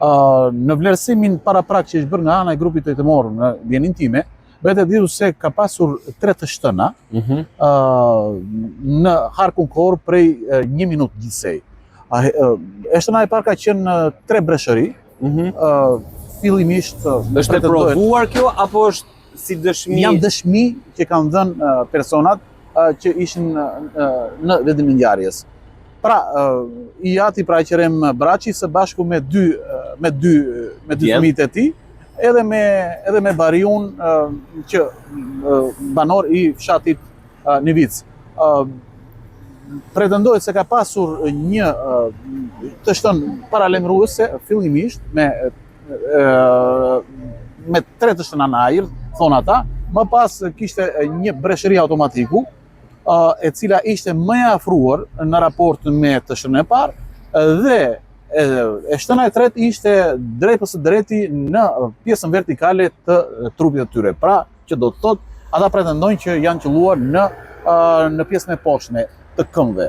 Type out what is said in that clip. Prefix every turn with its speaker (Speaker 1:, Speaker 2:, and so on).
Speaker 1: Në vlerësimin paraprak që është bërë nga ana e grupit të hetimor në vjenin time, bëhet e ditur se ka pasur 3 të shtëna në harkun kohor prej 1 minutë gjithsej. Shtëna e parë ka qenë 3 breshëri. Fillimisht
Speaker 2: është e provuar kjo apo është si dëshmi?
Speaker 1: Jam dëshmi që kanë dhënë personat që ishin në vendimin e ngjarjes. Pra, i ati pra Qerem Braçi së bashku me dy fëmijët e tij, edhe me Bariun që banor i fshatit Nivic. Pretendohet se ka pasur një të shtënë paralajmëruese fillimisht me 3 të shtëna në ajër, thonë ata, më pas kishte një breshëri automatiku, e cila ishte më e afruar në raport me të shtënën e parë, dhe e shtëna e tretë ishte drejt së drejti në pjesën vertikale të trupit të tyre. Pra, që do të thotë, ata pretendojnë që janë qelluar në pjesën e poshtme të këmbëve.